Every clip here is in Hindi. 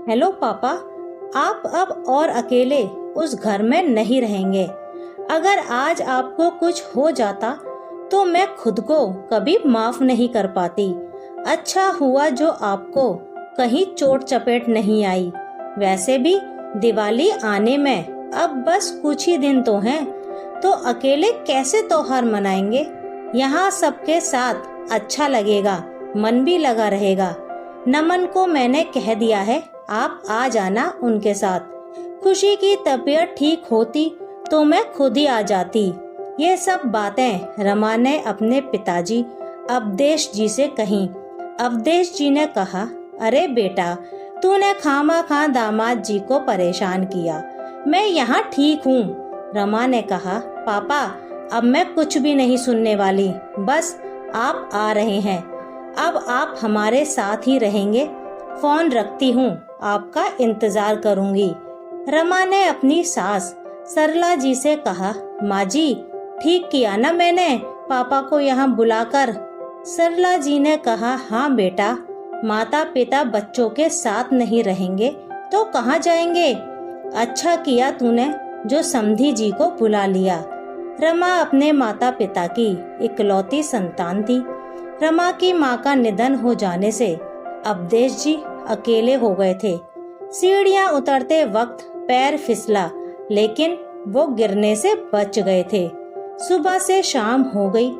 हेलो पापा, आप अब और अकेले उस घर में नहीं रहेंगे। अगर आज आपको कुछ हो जाता तो मैं खुद को कभी माफ नहीं कर पाती। अच्छा हुआ जो आपको कहीं चोट चपेट नहीं आई। वैसे भी दिवाली आने में अब बस कुछ ही दिन तो हैं, तो अकेले कैसे त्योहार मनाएंगे। यहाँ सबके साथ अच्छा लगेगा, मन भी लगा रहेगा। नमन को मैंने कह दिया है, आप आ जाना उनके साथ। खुशी की तबीयत ठीक होती तो मैं खुद ही आ जाती। ये सब बातें रमा ने अपने पिताजी अवधेश जी से कहीं। अवधेश जी ने कहा, अरे बेटा, तूने खामा दामाद जी को परेशान किया। मैं यहाँ ठीक हूँ। रमा ने कहा, पापा अब मैं कुछ भी नहीं सुनने वाली, बस आप आ रहे हैं, अब आप हमारे साथ ही रहेंगे। फोन रखती हूँ, आपका इंतजार करूंगी। रमा ने अपनी सास सरला जी से कहा, माँ जी ठीक किया ना मैंने पापा को यहाँ बुलाकर। सरला जी ने कहा, हाँ बेटा, माता पिता बच्चों के साथ नहीं रहेंगे तो कहाँ जाएंगे। अच्छा किया तूने जो समधी जी को बुला लिया। रमा अपने माता पिता की इकलौती संतान थी। रमा की माँ का निधन हो जाने से अवधेश जी अकेले हो गए थे। सीढ़ियाँ उतरते वक्त पैर फिसला, लेकिन वो गिरने से बच गए थे। सुबह से शाम हो गई।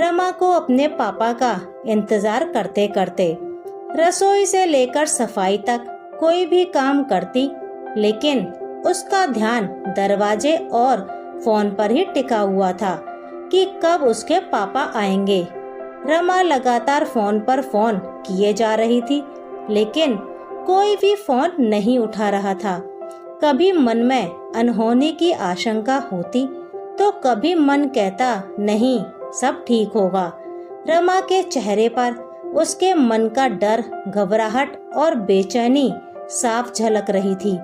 रमा को अपने पापा का इंतजार करते करते रसोई से लेकर सफाई तक कोई भी काम करती, लेकिन उसका ध्यान दरवाजे और फोन पर ही टिका हुआ था कि कब उसके पापा आएंगे। रमा लगातार फोन पर फोन किए जा रही थी, लेकिन कोई भी फोन नहीं उठा रहा था। कभी मन में अनहोनी की आशंका होती तो कभी मन कहता, नहीं सब ठीक होगा। रमा के चेहरे पर उसके मन का डर, घबराहट और बेचैनी साफ झलक रही थी।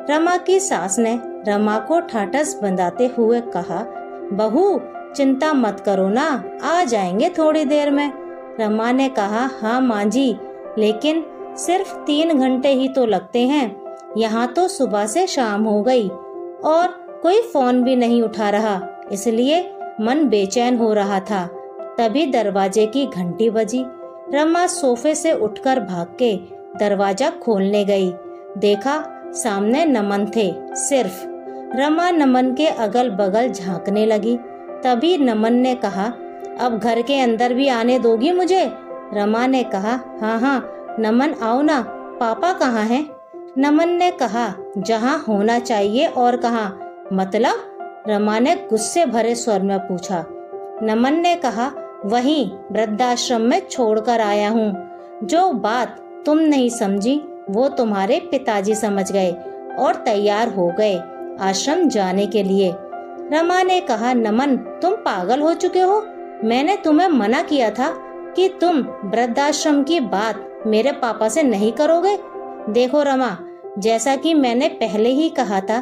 रमा की सास ने रमा को ठाठस बंधाते हुए कहा, बहू चिंता मत करो ना, आ जाएंगे थोड़ी देर में। रमा ने कहा, हाँ माँ जी, लेकिन सिर्फ 3 घंटे ही तो लगते हैं। यहाँ तो सुबह से शाम हो गई और कोई फोन भी नहीं उठा रहा, इसलिए मन बेचैन हो रहा था। तभी दरवाजे की घंटी बजी। रमा सोफे से उठकर भाग के दरवाजा खोलने गई। देखा सामने नमन थे सिर्फ। रमा नमन के अगल बगल झांकने लगी। तभी नमन ने कहा, अब घर के अंदर भी आने दोगी मुझे। रमा ने कहा, हाँ हाँ नमन आओ ना, पापा कहाँ हैं। नमन ने कहा, जहाँ होना चाहिए और कहाँ, मतलब। रमा ने गुस्से भरे स्वर में पूछा। नमन ने कहा, वहीं वृद्धाश्रम में छोड़कर आया हूँ। जो बात तुम नहीं समझी वो तुम्हारे पिताजी समझ गए और तैयार हो गए आश्रम जाने के लिए। रमा ने कहा, नमन तुम पागल हो चुके हो। मैंने तुम्हें मना किया था कि तुम वृद्धाश्रम की बात मेरे पापा से नहीं करोगे। देखो रमा, जैसा कि मैंने पहले ही कहा था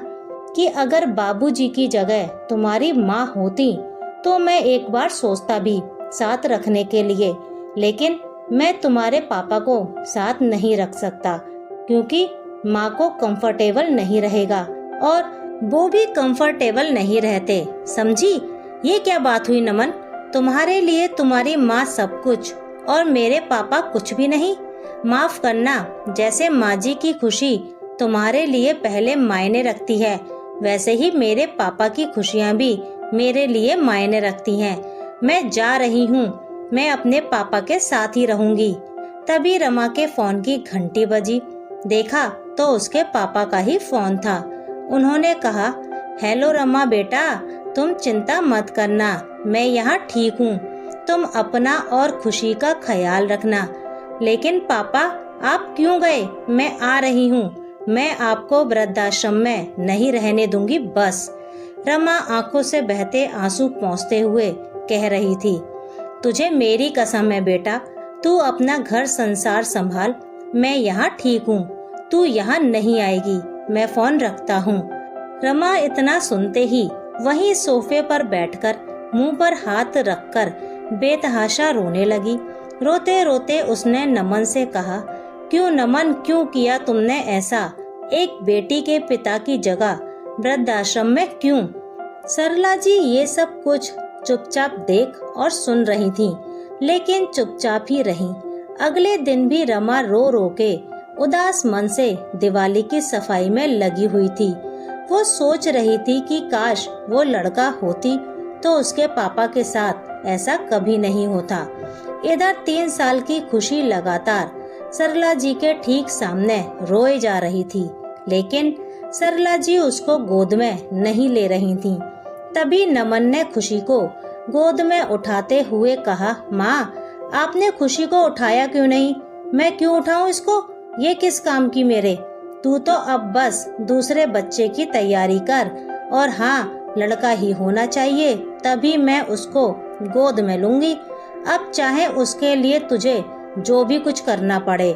कि अगर बाबूजी की जगह तुम्हारी माँ होती तो मैं एक बार सोचता भी साथ रखने के लिए, लेकिन मैं तुम्हारे पापा को साथ नहीं रख सकता क्योंकि माँ को कंफर्टेबल नहीं रहेगा और वो भी कंफर्टेबल नहीं रहते, समझी। ये क्या बात हुई नमन, तुम्हारे लिए तुम्हारी माँ सब कुछ और मेरे पापा कुछ भी नहीं। माफ करना, जैसे माँ जी की खुशी तुम्हारे लिए पहले मायने रखती है, वैसे ही मेरे पापा की खुशियाँ भी मेरे लिए मायने रखती हैं। मैं जा रही हूँ, मैं अपने पापा के साथ ही रहूंगी। तभी रमा के फोन की घंटी बजी। देखा तो उसके पापा का ही फोन था। उन्होंने कहा, हेलो रमा बेटा, तुम चिंता मत करना, मैं यहाँ ठीक हूँ, तुम अपना और खुशी का ख्याल रखना। लेकिन पापा आप क्यों गए, मैं आ रही हूँ, मैं आपको वृद्धाश्रम में नहीं रहने दूंगी बस। रमा आंखों से बहते आंसू पोंछते हुए कह रही थी, तुझे मेरी कसम है बेटा, तू अपना घर संसार संभाल, मैं यहाँ ठीक हूँ, तू यहाँ नहीं आएगी, मैं फोन रखता हूँ। रमा इतना सुनते ही वहीं सोफे पर बैठकर मुंह पर हाथ रखकर बेतहाशा रोने लगी। रोते रोते उसने नमन से कहा, क्यों नमन, क्यों किया तुमने ऐसा? एक बेटी के पिता की जगह वृद्धाश्रम में क्यों? सरला जी ये सब कुछ चुपचाप देख और सुन रही थीं, लेकिन चुपचाप ही रहीं। अगले दिन भी रमा रो रो के उदास मन से दिवाली की सफाई में लगी हुई थी। वो सोच रही थी कि काश वो लड़का होती तो उसके पापा के साथ ऐसा कभी नहीं होता। इधर 3 साल की खुशी लगातार सरला जी के ठीक सामने रोए जा रही थी, लेकिन सरला जी उसको गोद में नहीं ले रही थीं। तभी नमन ने खुशी को गोद में उठाते हुए कहा, माँ, आपने खुशी को उठाया क्यों नहीं? मैं क्यों उठाऊं इसको? ये किस काम की मेरे? तू तो अब बस दूसरे बच्चे की तैयारी कर, और हाँ, लड़का ही होना चाहिए, तभी मैं उसको गोद में लूंगी। अब चाहे उसके लिए तुझे जो भी कुछ करना पड़े,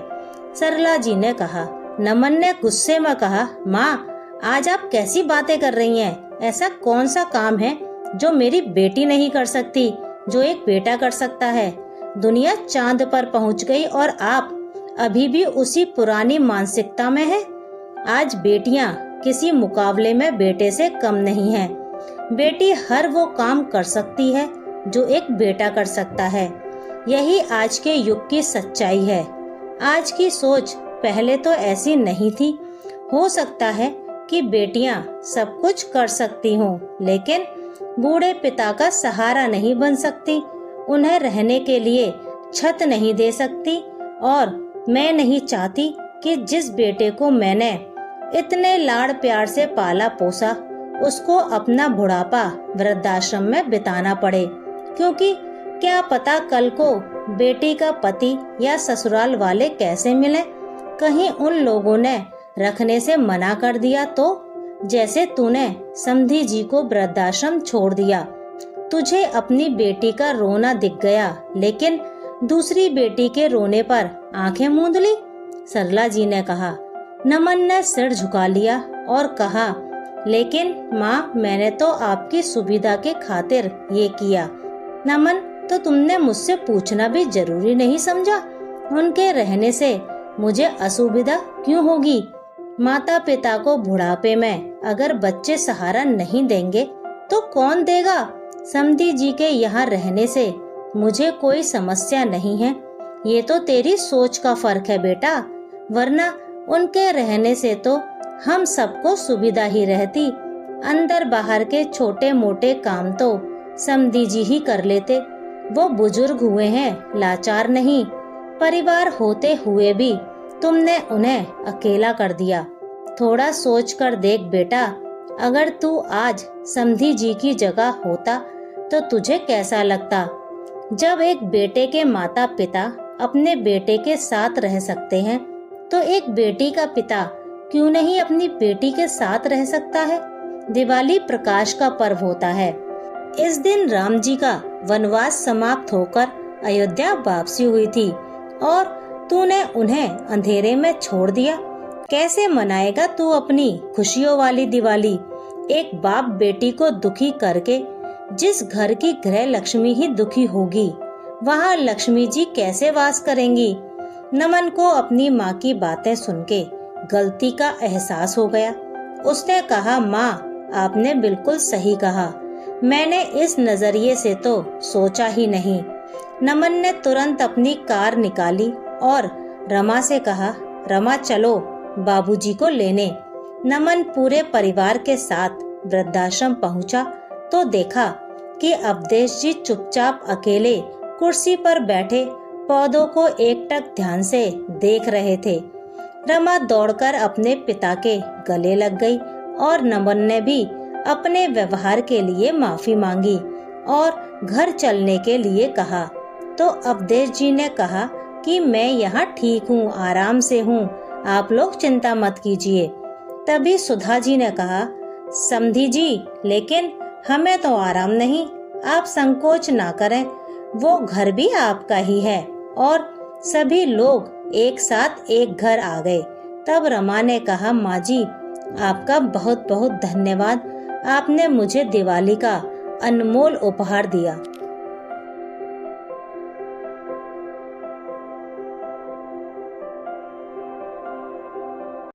सरला जी ने कहा। नमन ने गुस्से में कहा, माँ, आज आप कैसी बातें कर रही हैं? ऐसा कौन सा काम है जो मेरी बेटी नहीं कर सकती, जो एक बेटा कर सकता है? दुनिया चांद पर पहुंच गई और आप अभी भी उसी पुरानी मानसिकता में हैं। आज बेटियां किसी मुकाबले में बेटे से कम नहीं हैं। बेटी हर वो काम कर सकती है जो एक बेटा कर सकता है। यही आज के युग की सच्चाई है। आज की सोच पहले तो ऐसी नहीं थी। हो सकता है कि बेटियां सब कुछ कर सकती हों, लेकिन बूढ़े पिता का सहारा नहीं बन सकती, उन्हें रहने के लिए छत नहीं दे सकती। और मैं नहीं चाहती कि जिस बेटे को मैंने इतने लाड़ प्यार से पाला पोसा, उसको अपना बुढ़ापा वृद्धाश्रम में बिताना पड़े, क्योंकि क्या पता कल को बेटी का पति या ससुराल वाले कैसे मिले। कहीं उन लोगों ने रखने से मना कर दिया तो, जैसे तूने समधी जी को वृद्धाश्रम छोड़ दिया। तुझे अपनी बेटी का रोना दिख गया, लेकिन दूसरी बेटी के रोने पर आंखें मूंद ली, सरला जी ने कहा। नमन ने सिर झुका लिया और कहा, लेकिन माँ, मैंने तो आपकी सुविधा के खातिर ये किया। नमन, तो तुमने मुझसे पूछना भी जरूरी नहीं समझा? उनके रहने से मुझे असुविधा क्यों होगी? माता पिता को बुढ़ापे में अगर बच्चे सहारा नहीं देंगे तो कौन देगा? समधी जी के यहाँ रहने से मुझे कोई समस्या नहीं है। ये तो तेरी सोच का फर्क है बेटा, वरना उनके रहने से तो हम सबको सुविधा ही रहती। अंदर बाहर के छोटे मोटे काम तो समधी जी ही कर लेते। वो बुजुर्ग हुए हैं, लाचार नहीं। परिवार होते हुए भी तुमने उन्हें अकेला कर दिया। थोड़ा सोच कर देख बेटा, अगर तू आज समधी जी की जगह होता तो तुझे कैसा लगता? जब एक बेटे के माता पिता अपने बेटे के साथ रह सकते हैं, तो एक बेटी का पिता क्यों नहीं अपनी बेटी के साथ रह सकता है? दिवाली प्रकाश का पर्व होता है। इस दिन राम जी का वनवास समाप्त होकर अयोध्या वापसी हुई थी, और तूने उन्हें अंधेरे में छोड़ दिया। कैसे मनाएगा तू अपनी खुशियों वाली दिवाली? एक बाप बेटी को दुखी करके जिस घर की गृह लक्ष्मी ही दुखी होगी, वहाँ लक्ष्मी जी कैसे वास करेंगी? नमन को अपनी माँ की बातें सुन के गलती का एहसास हो गया। उसने कहा, माँ, आपने बिल्कुल सही कहा, मैंने इस नजरिए से तो सोचा ही नहीं। नमन ने तुरंत अपनी कार निकाली और रमा से कहा, रमा चलो बाबूजी को लेने। नमन पूरे परिवार के साथ वृद्धाश्रम पहुंचा तो देखा कि अवधेश जी चुपचाप अकेले कुर्सी पर बैठे पौधों को एकटक ध्यान से देख रहे थे। रमा दौड़कर अपने पिता के गले लग गई और नमन ने भी अपने व्यवहार के लिए माफी मांगी और घर चलने के लिए कहा। तो अवधेश जी ने कहा कि मैं यहाँ ठीक हूँ, आराम से हूँ, आप लोग चिंता मत कीजिए। तभी सुधा जी ने कहा, समधी जी, लेकिन हमें तो आराम नहीं, आप संकोच ना करें, वो घर भी आपका ही है। और सभी लोग एक साथ एक घर आ गए। तब रमा ने कहा, माँ जी, आपका बहुत बहुत धन्यवाद, आपने मुझे दिवाली का अनमोल उपहार दिया।